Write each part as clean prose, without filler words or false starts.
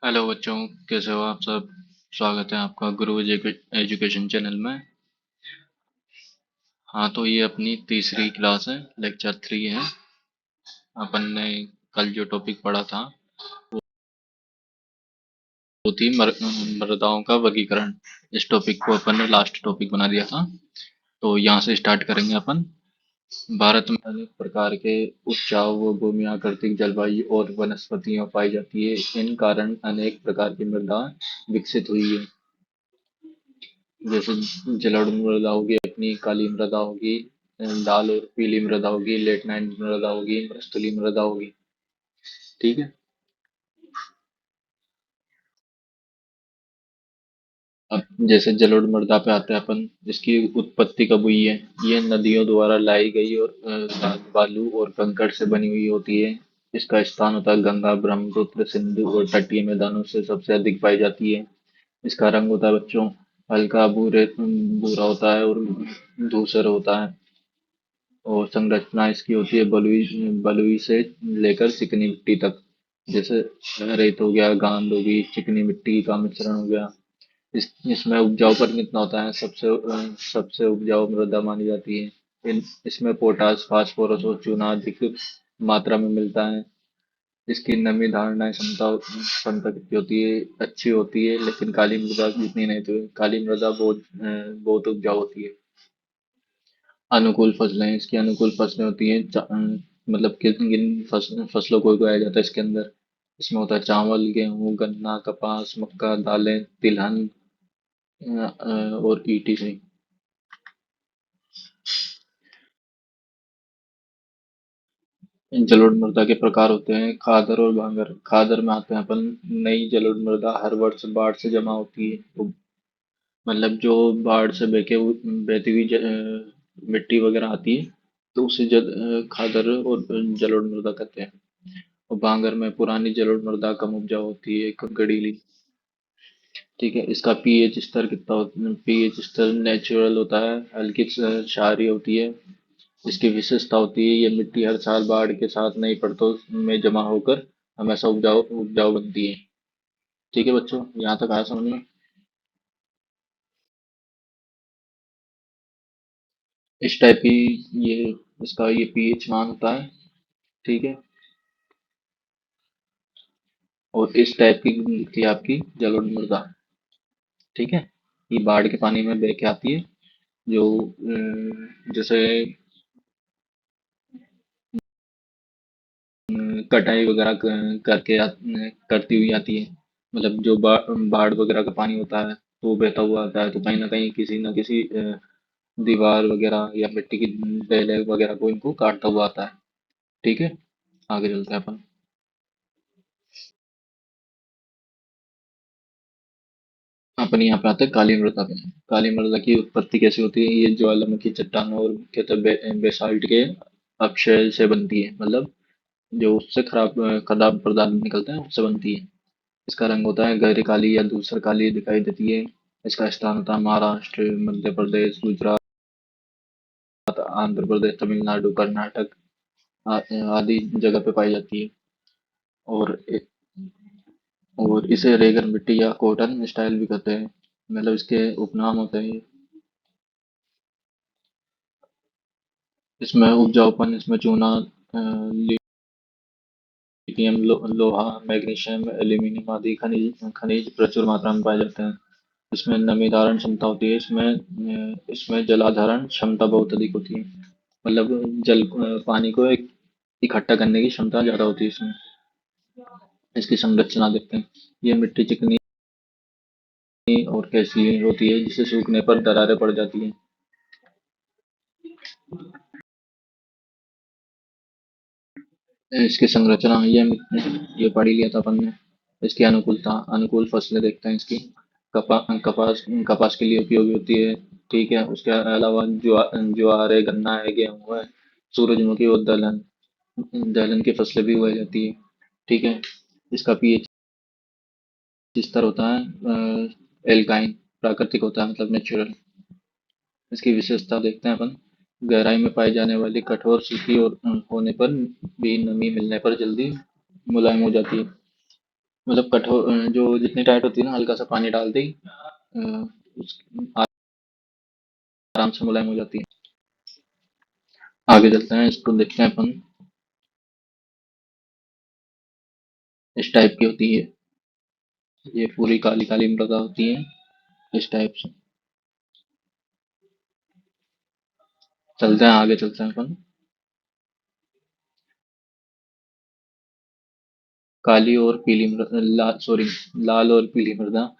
Hello बच्चों, कैसे हो आप सब। स्वागत है आपका गुरु एजुकेशन चैनल में। हाँ, तो ये अपनी तीसरी क्लास है, लेक्चर 3 है। अपन ने कल जो टॉपिक पढ़ा था वो थी मृदाओं का वर्गीकरण। इस टॉपिक को अपन ने लास्ट टॉपिक बना दिया था। तो यहाँ से स्टार्ट करेंगे अपन। भारत में अनेक प्रकार के उपजाऊ भूमि, प्राकृतिक जलवायु और वनस्पतियाँ पाई जाती है। इन कारण अनेक प्रकार की मृदा विकसित हुई है। जैसे जलोढ़ मृदा होगी, अपनी काली मृदा होगी, लाल और पीली मृदा होगी, लेटनाइट मृदा होगी, मृस्थलीय मृदा होगी। ठीक है। अब जैसे जलोढ़ मृदा पे आते हैं अपन। इसकी उत्पत्ति कब हुई है? ये नदियों द्वारा लाई गई और बालू और कंकड़ से बनी हुई होती है। इसका स्थान होता है गंगा, ब्रह्मपुत्र, सिंधु और तटीय मैदानों से सबसे अधिक पाई जाती है। इसका रंग होता है बच्चों, हल्का भूरा होता है और धूसर होता है। और संरचना इसकी होती है बलुई बलुई से लेकर चिकनी मिट्टी तक। जैसे रेत हो गया, गांड होगी, चिकनी मिट्टी का मिश्रण हो गया। इसमें उपजाऊपन कितना होता है? सबसे उपजाऊ मृदा मानी जाती है। इसमें पोटास, फास्फोरस और चूना अधिक मात्रा में मिलता है। इसकी नमी धारण क्षमता क्षमता कितनी होती है? अच्छी होती है, लेकिन काली मृदा जितनी नहीं। तो काली मृदा बहुत उपजाऊ होती है। अनुकूल फसलें, इसकी अनुकूल फसलें होती हैं। मतलब किन किन फसलों को उगाया जाता है इसके अंदर? इसमें होता है चावल, गेहूं, गन्ना, कपास, मक्का, दालें, तिलहन और ईटीसी। जलोढ़ मृदा के प्रकार होते हैं खादर और बांगर। खादर में आते हैं अपन। नई जलोढ़ मृदा हर वर्ष बाढ़ से जमा होती है। तो मतलब जो बाढ़ से बहती हुई मिट्टी वगैरह आती है, तो उसे खादर और जलोढ़ मृदा कहते हैं। और बांगर में पुरानी जलोढ़ मृदा कम उपजाऊ होती है, गड़ीली। ठीक है। इसका पीएच स्तर कितना होता है? पीएच स्तर नेचुरल होता है, हल्की क्षारीय होती है। इसकी विशेषता होती है ये मिट्टी हर साल बाढ़ के साथ नई परतों में जमा होकर हमेशा उपजाऊ उपजाऊ बनती है। ठीक है बच्चों, यहाँ तक आया समझ में? इस टाइप की ये इसका ये पीएच मान होता है। ठीक है। और इस टाइप की थी आपकी जलोढ़ मृदा। ठीक है। ये बाढ़ के पानी में बह के आती है। जो जैसे कटाई वगैरह करती हुई आती है। मतलब जो बाढ़ वगैरह का पानी होता है, तो वो बहता हुआ आता है, तो कहीं ना कहीं किसी न किसी दीवार वगैरह या मिट्टी की ढेले वगैरह को इनको काटता हुआ आता है। ठीक है। आगे चलते हैं अपन। अपन यहाँ पे आते हैं काली मृदा पे। काली मृदा की उत्पत्ति कैसे होती है? ये ज्वालामुखी चट्टानों और मुख्यतः बेसाल्ट के अपक्षय से बनती है। मतलब जो उससे खराब पदार्थ निकलते हैं, उससे बनती है। इसका रंग होता है गहरी काली या धूसर काली दिखाई देती है। इसका स्थान होता है महाराष्ट्र, मध्य प्रदेश, गुजरात, आंध्र प्रदेश, तमिलनाडु, कर्नाटक आदि जगह पे पाई जाती है। और और इसे रेगन मिट्टी या कॉटन स्टाइल भी कहते हैं। मतलब इसके उपनाम होते हैं। इसमें उपजाऊपन, इसमें चूना, लिथियम, लोहा, मैग्नीशियम, एल्यूमिनियम आदि खनिज खनिज प्रचुर मात्रा में पाए जाते हैं। इसमें नमी धारण क्षमता होती है। इसमें जलाधारण क्षमता बहुत अधिक होती है। मतलब पानी को इकट्ठा करने की क्षमता ज्यादा होती है इसमें। इसकी संरचना देखते हैं। ये मिट्टी चिकनी और कैसी होती है, जिसे सूखने पर दरारें पड़ जाती हैं। इसकी संरचना ये पढ़ ही लिया था अपन ने। इसकी अनुकूलता, अनुकूल फसलें देखते हैं इसकी। कपास कपास के लिए उपयोगी होती है। ठीक है। उसके अलावा ज्वार है, गन्ना है, गेहूं है, सूरजमुखी और दलहन दलहन की फसलें भी उगाई जाती है। ठीक है। इसका पीएच स्तर होता है एल्काइन, प्राकृतिक होता है, मतलब नेचुरल। इसकी विशेषता देखते हैं अपन। गहराई में पाई जाने वाली कठोर सूखी और होने पर भी नमी मिलने पर जल्दी मुलायम हो जाती है। मतलब कठोर जो जितनी टाइट होती है ना, हल्का सा पानी डालते ही अ, उस आराम से मुलायम हो जाती है। आगे चलते हैं, इसको देखते हैं अपन। इस टाइप की होती है, ये पूरी काली काली मृदा होती है, इस टाइप से। चलते हैं, आगे चलते हैं अपन। काली और पीली मृदा, सॉरी, लाल और पीली मृदा।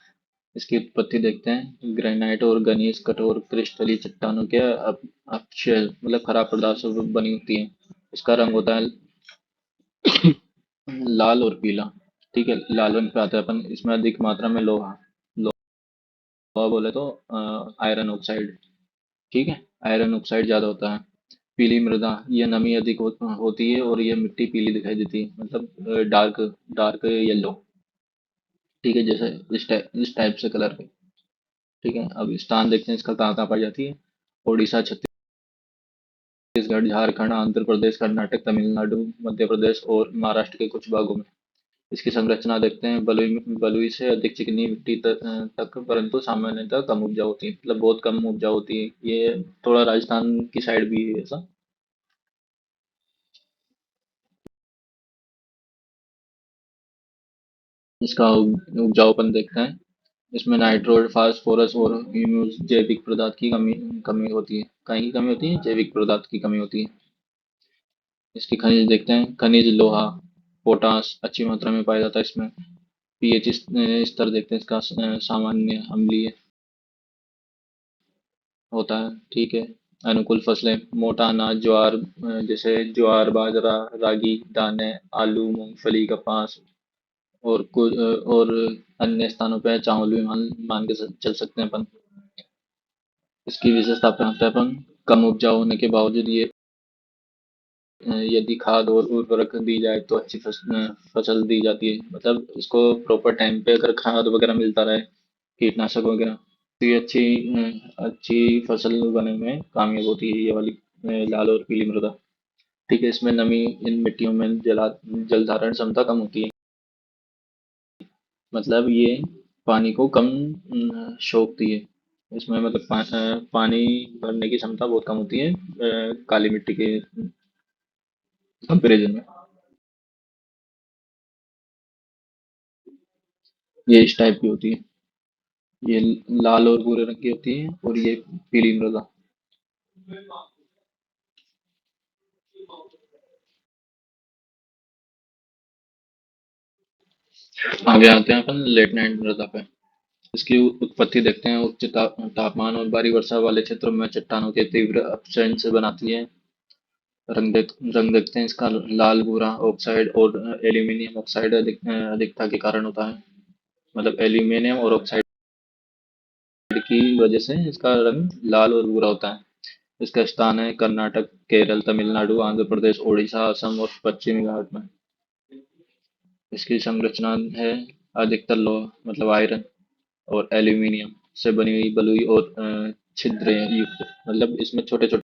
इसकी उत्पत्ति देखते हैं। ग्रेनाइट और गनीस कठोर क्रिस्टलीय चट्टानों के अपक्षय मतलब खराब पदार्थों से बनी होती है। इसका रंग होता है लाल और पीला। ठीक है, लाल रंग पे आता है अपन, इसमें अधिक मात्रा में लोहा, लोहा बोले तो आयरन ऑक्साइड। ठीक है, आयरन ऑक्साइड ज्यादा होता है। पीली मृदा, ये नमी अधिक होती है और ये मिट्टी पीली दिखाई देती है, मतलब डार्क डार्क येलो। ठीक है, जैसे इस टाइप से कलर के। ठीक है, अब स्थान देखते हैं इसका कहाँ कहाँ पाई जाती है। उड़ीसा, छत्तीसगढ़, झारखंड, आंध्र प्रदेश, कर्नाटक, तमिलनाडु, मध्य प्रदेश और महाराष्ट्र के कुछ भागों में। इसकी संरचना देखते हैं। बलुई बलुई से अधिक चिकनी मिट्टी तक, परंतु सामान्यतः कम उपजाऊ होती है, मतलब बहुत कम उपजाऊ होती है ये। थोड़ा राजस्थान की साइड भी है ऐसा। इसका उपजाऊपन देखते हैं। इसमें नाइट्रोजन, फास्फोरस और ह्यूमस जैविक पदार्थ की कमी कमी होती है। कहीं की कमी होती है? जैविक पदार्थ की कमी होती है। इसकी खनिज देखते हैं। खनिज लोहा, पोटास अच्छी मात्रा में पाया जाता है इसमें। पीएच स्तर देखते हैं इसका। सामान्य अम्लीय होता है। ठीक है। अनुकूल फसलें, मोटा अनाज, ज्वार, जैसे ज्वार, बाजरा, रागी, दाने, आलू, मूंगफली, कपास और कुछ और अन्य स्थानों पे चावल भी मान के चल सकते हैं अपन। इसकी विशेषता पे आता है अपन। कम उपजाऊ होने के बावजूद ये यदि खाद और उर्वरक दी जाए तो अच्छी फसल दी जाती है, मतलब इसको प्रॉपर टाइम पे अगर खाद वगैरह मिलता रहे, कीटनाशक वगैरह, तो ये अच्छी फसल बनने में कामयाब होती है ये वाली लाल और पीली मृदा। ठीक है, इसमें नमी, इन मिट्टियों में जल धारण क्षमता कम होती है, मतलब ये पानी को कम सोखती है। इसमें मतलब पानी भरने की क्षमता बहुत कम होती है काली मिट्टी के कंपेरिजन में। ये इस टाइप की होती है। ये लाल और भूरे रंग की होती है और ये पीली मृदा। आगे आते हैं अपन लेट नाइट मृदा पे। इसकी उत्पत्ति देखते हैं। उच्च तापमान और भारी वर्षा वाले क्षेत्रों में चट्टानों के तीव्र अपक्षय से बनाती है। रंग देखते हैं इसका। लाल भूरा ऑक्साइड और एल्यूमिनियम ऑक्साइड अधिकता के कारण होता है, मतलब एल्यूमिनियम और ऑक्साइड की वजह से इसका रंग लाल और भूरा होता है। इसका स्थान है कर्नाटक, केरल, तमिलनाडु, आंध्र प्रदेश, उड़ीसा, असम और पश्चिमी घाट में। इसकी संरचना है। अधिकतर लोहा, मतलब आयरन और एल्यूमिनियम से बनी हुई बलुई और छिद्र युक्त, मतलब इसमें छोटे छोटे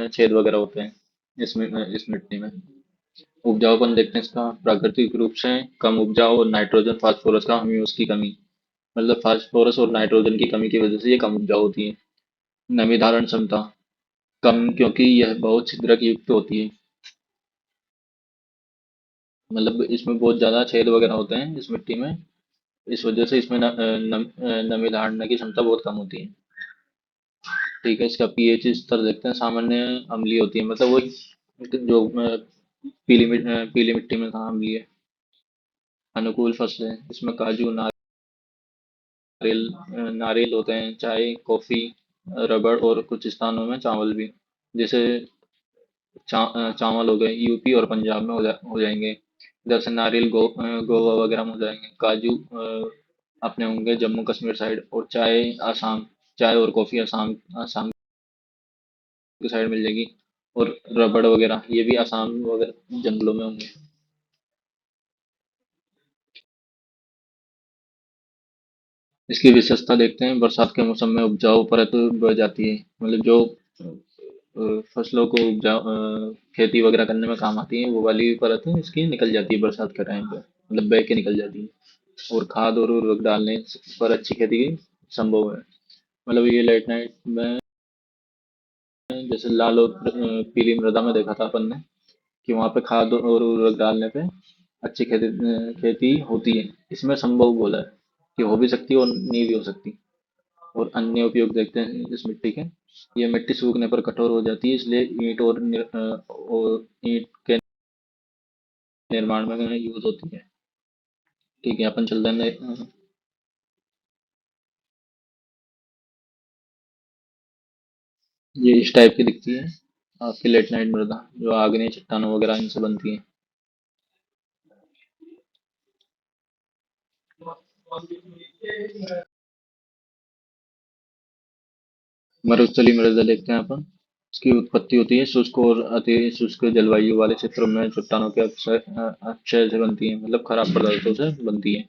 छेद वगैरह होते हैं इसमें, इस मिट्टी में। उपजाऊपन देखते हैं इसका। प्राकृतिक रूप से कम उपजाऊ और नाइट्रोजन फास्फोरस का ह्यूमस की कमी, मतलब फास्फोरस और नाइट्रोजन की कमी की वजह से ये कम उपजाऊ होती है। नमी धारण क्षमता कम, क्योंकि यह बहुत छिद्रक युक्त होती है, मतलब इसमें बहुत ज्यादा छेद वगैरह होते हैं इस मिट्टी में। इस वजह से इसमें नमी धारण की क्षमता बहुत कम होती है। ठीक है, इसका पीएच स्तर देखते हैं। सामान्य अम्लीय होती है, मतलब वो जो पीली मिट्टी में कहाँ अम्लीय है। अनुकूल फसलें, इसमें काजू, नारियल, नारियल होते हैं, चाय, कॉफी, रबड़ और कुछ स्थानों में चावल भी। जैसे चावल हो गए यूपी और पंजाब में हो जाएंगे। इधर से नारियल गोवा वगैरह में हो जाएंगे। काजू अपने होंगे जम्मू कश्मीर साइड, और चाय आसाम। चाय और कॉफी आसाम आसाम की साइड मिल जाएगी। और रबड़ वगैरह ये भी आसाम वगैरह जंगलों में होंगे। इसकी विशेषता देखते हैं। बरसात के मौसम में उपजाऊ परत बढ़ जाती है, मतलब जो फसलों को खेती वगैरह करने में काम आती है, वो वाली परत है इसकी निकल जाती है बरसात के टाइम पे, मतलब बह के निकल जाती है। और खाद और उर्वरक डालने पर अच्छी खेती संभव है। मतलब ये लेट नाइट में जैसे लाल और पीली मृदा में देखा था अपन ने कि वहाँ पे खाद और उर्वरक डालने पे अच्छी खेती होती है। इसमें संभव बोला है कि हो भी सकती है और नहीं भी हो सकती। और अन्य उपयोग देखते हैं इस मिट्टी के। ये मिट्टी सूखने पर कठोर हो जाती है, इसलिए और ईंट के निर्माण में यूज होती है। ठीक है, अपन चलते हैं ये इस टाइप की दिखती है आपकी लेट नाइट मृदा, जो आग्नेय चट्टानों वगैरह इनसे बनती है। मरुस्थलीय मृदा देखते हैं अपन। इसकी उत्पत्ति होती है शुष्क और अति शुष्क जलवायु वाले क्षेत्रों में चट्टानों के अक्षय से बनती है, मतलब खराब पदार्थों से बनती है।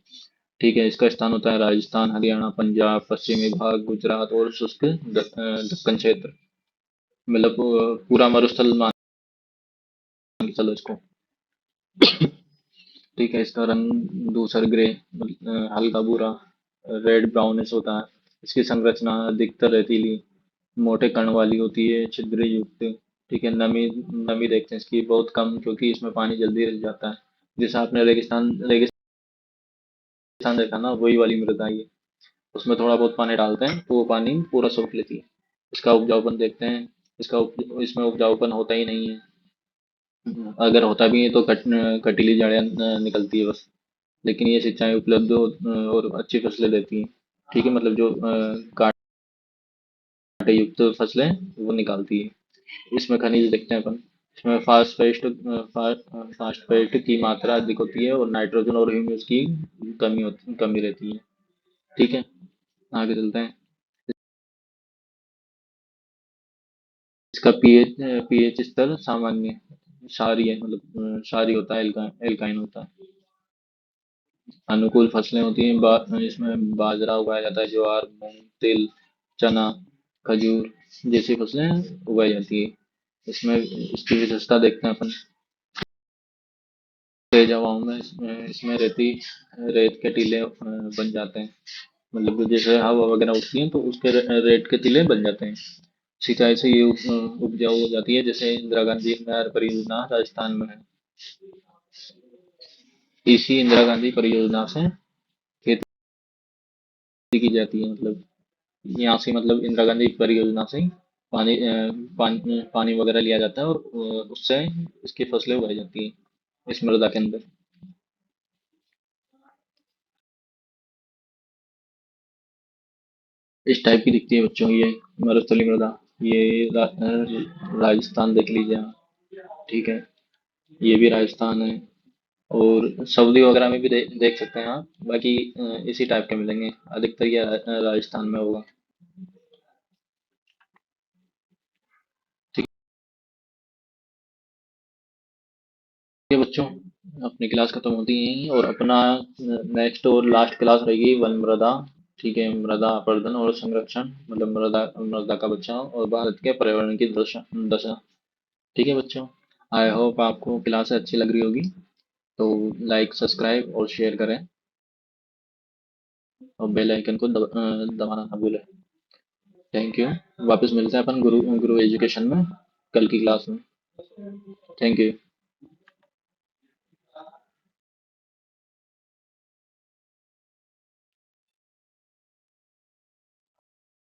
ठीक है, इसका स्थान होता है राजस्थान, हरियाणा, पंजाब, पश्चिमी भाग, गुजरात और शुष्क दक्कन क्षेत्र। मतलब पूरा मरुस्थल मान के चलो इसको। ठीक है, इसका रंग धूसर ग्रे, हल्का भूरा, रेड ब्राउनिश होता है। इसकी संरचना अधिकतर रेतीली, मोटे कण वाली होती है, छिद्र युक्त। ठीक है, नमी नमी देखते हैं इसकी बहुत कम, क्योंकि इसमें पानी जल्दी रिस जाता है। जैसे आपने रेगिस्तान देखा ना, वही वाली मृदा ये। उसमें थोड़ा बहुत पानी डालते हैं तो वो पानी पूरा सोख लेती है। इसका उपजाऊपन देखते हैं। इसमें उपजाऊपन होता ही नहीं है। अगर होता भी है तो कटीली जड़ें निकलती है बस। लेकिन ये सिंचाई उपलब्ध और अच्छी फसलें देती हैं। ठीक है, मतलब जो कांटे युक्त फसलें वो निकालती है। इसमें खनिज देखते हैं अपन। इसमें फास्फेट की मात्रा अधिक होती है और नाइट्रोजन और ह्यूमस की कमी रहती है। ठीक है, आगे चलते हैं। इसका पीएच स्तर सामान्य क्षारीय है, मतलब क्षारीय होता है, एल्काइन होता है। अनुकूल फसलें होती हैं, इसमें बाजरा उगाया जाता है, ज्वार, मूंग, तिल, चना, खजूर जैसी फसलें उगाई जाती है। इसमें इसकी विशेषता देखते हैं अपन। तेज हवाओं में इसमें रेत के टीले बन जाते हैं। मतलब जैसे हवा वगैरह उठती है तो उसके रेत के टीले बन जाते हैं। सिंचाई से ये उपजाऊ हो जाती है, जैसे इंदिरा गांधी नहर परियोजना राजस्थान में है। इसी इंदिरा गांधी परियोजना से खेती की जाती है। मतलब यहाँ से, मतलब इंदिरा गांधी परियोजना से ही पानी वगैरह लिया जाता है और उससे इसकी फसलें उगाई जाती हैं इस मृदा के अंदर। इस टाइप की दिखती है बच्चों ये मरुस्थलीय मृदा। ये राजस्थान देख लीजिए आप। ठीक है, ये भी राजस्थान है। और सऊदी वगैरह में भी देख सकते हैं आप। बाकी इसी टाइप के मिलेंगे, अधिकतर ये राजस्थान में होगा। ठीक है बच्चों, अपनी क्लास खत्म होती है यहीं, और अपना नेक्स्ट और लास्ट क्लास रहेगी वन मृदा। ठीक है, मृदा अपरदन और संरक्षण, मतलब मृदा मृदा का बचाव और भारत के पर्यावरण की दशा दशा। ठीक है बच्चों, आई होप आपको क्लास अच्छी लग रही होगी। तो लाइक, सब्सक्राइब और शेयर करें, और बेल आइकन को दबाना ना भूलें। Thank you. वापस मिलते हैं अपन गुरु गुरु एजुकेशन में कल की क्लास में। Thank you.